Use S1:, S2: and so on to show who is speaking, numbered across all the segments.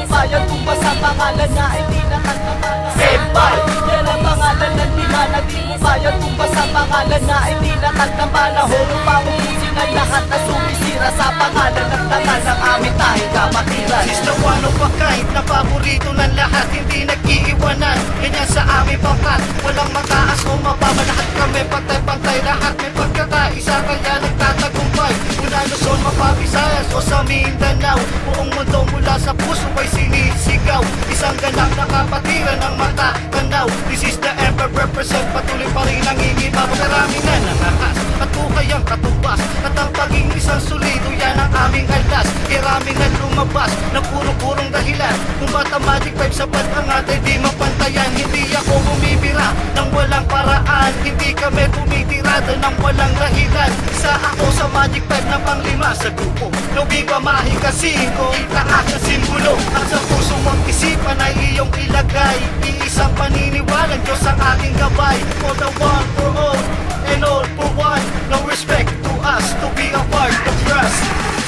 S1: bayan kung basta pangalan na hindi nakatamaan. Senpai, yan ang pangalan ng lima na di mo bayan kung basta pangalan na hindi nakatamaan. Holo pa ubusin ang lahat na sumisira sa pangalan ng tangan ng aming tayong kapatiran.
S2: Sister one of a kind na paborito ng lahat, hindi nag-iiwanan. Ganyan sa aming pangkat, walang mataas o mababa. Lahat kami pantay-pantay, lahat may pagkakaisa, kaya nagtatagumpay. Mula Luzon, Mapabisayas o sa Mindanao, buong mundo mula sa puso ay sinisigaw. Isang ganap na kapatiran ng mata tanaw. This is the Emperor represent, patuloy pa rin ang ingibaw. Marami na nangakas at hukay ang katubas, at ang paging isang solido, yan ang aming alas. Irami na lumabas na puro-purong dahilan kung ba't ang Magic 5 sapat ang atay di mapantayan. Hindi ako bumibira ng walang paraan, hindi kami tumitirada ng walang dahilan. Isa ako sa Magic 5 na panglima sa grupo, lubi pa mahikasin ko, itaas na simbolo. At sa puso mong isipan ay iyong ilagay, iisang paniniwalang Diyos ang aking gabay. For the one, for all, and all for one. No respect to us, to be a part of trust.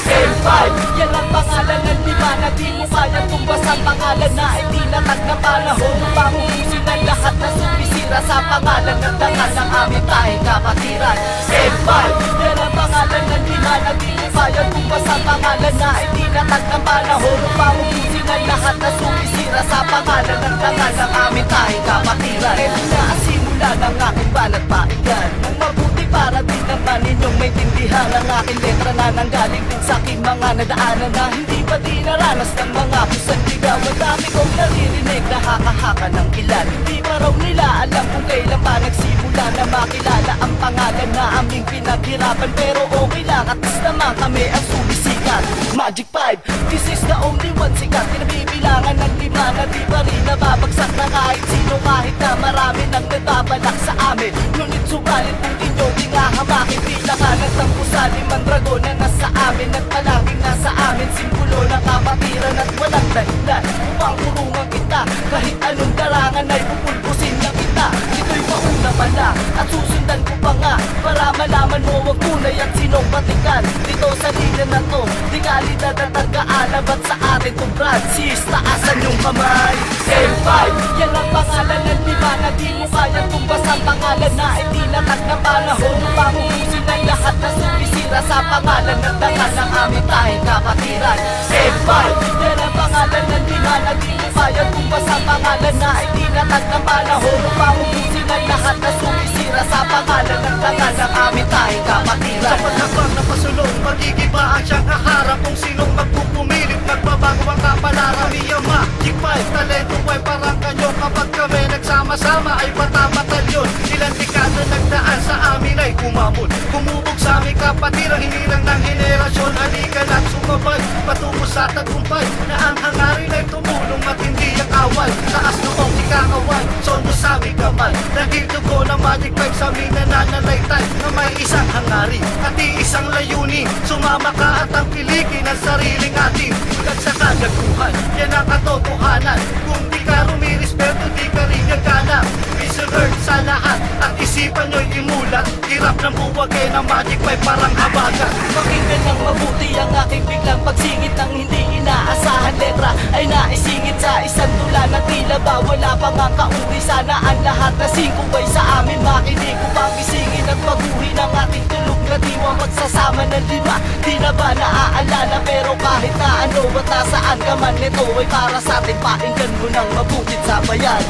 S1: Senpai, yan ang pangalan ng lima na di mo bayan kung basta pangalan na hindi natag na panahon. Pamuhusin ang lahat na sumisira sa pangalan ng dangal ng aming tayong kapatiran. Senpai, yan ang pangalan ng lima na di mo bayan kung basta pangalan na hindi natag na panahon. Pamuhusin ang lahat na sumisira sa pangalan ng dangal ng aming tayong kapatiran. Ito na ang simula ng aking balat painggan, nang mabuti para din naman ninyong maintindihan ang aking letra na nanggaling din sa aking mga nadaanan na hindi pa dinaranas ng mga pusang ligaw. Ang dami kong naririnig na haka-haka ng ilan, hindi pa raw nila alam kung kailan pa nagsimula na makilala ang pangalan na aming pinaghirapan. Pero okay lang, at least naman kami ang sumisikat. Magic 5, this is the only one sikat. Kinabibilangan ng lima na di pa rin nababagsak na kahit sino, kahit na marami nang nagbabalak sa amin. Ngunit subalit kung inyo di nga hamakin, di lang nagtampo sa limang dragon na nasa amin at palaging nasa amin. Simbolo ng kapatiran at walang dahilan upang kurungan kita. Kahit anong darangan ay pupulpusin na kita. Ito'y mauna pala at susundan ko pa nga, para malaman mo wag tunay at sinong batikan. Dito sa linya na to, di kalidad at nag-aalabat sa atin kung Francis. Taasan yung kamay. Senpai, yan ang pangalan ng lima na di mo kaya kung basta pangalan na hindi natag na panahon. Pamuhusin ang lahat na sumisira sa pangalan ng dangal ng aming tayong kapatiran. Senpai, yan ang pangalan ng lima na di mo kaya kung basta pangalan na hindi natag na panahon. Pamuhusin ang lahat na sumisira sa pangalan ng dangal ng aming tayong kapatiran.
S2: Sa paghabang na pasulong, magigibaan siyang kaharap kung sinong magpupumilit. Nagbabago ang kapalaran niya Magic 5. Talento ay parang kanyo, kapag kami nagsama-sama ay bata-batalyon. Ilang dekada nagdaan sa amin ay kumamon, kumubog sa aming kapatiran, hinirang ng henerasyon. Halika na't sumabay, patungo sa tagumpay, na ang hangarin ay tumulong at hindi ang away. Taas noong ikakaway, sondo sa aming kamay, dahil dugo ng Magic 5 sa aming nananalaytay, na may isang hangarin at isang layunin. Sumama ka at ang pilikin ang sariling atin, ulat sa kagaguhan, yan ang katotohanan. Kung di ka rumirespeto, di ka rin nagkana. Reserve sa lahat at isipan nyo'y imulat. Hirap ng buwagay ng Magic 5 parang habagat.
S1: Pakinggan ng mabuti ang aking biglang pagsingit ng hindi inaasahan. Letra ay naisingit sa isang tula na tila ba wala pa nga kauri. Sana ang lahat na singkubay sa amin makinig upang isingin at maguhin ang ating tulog na diwa. Magsasama ng lima, di na ba naaalala? Pero kahit na ano at nasaan ka man, ito ay para sa atin. Pakinggan mo ng mabutit sa bayan.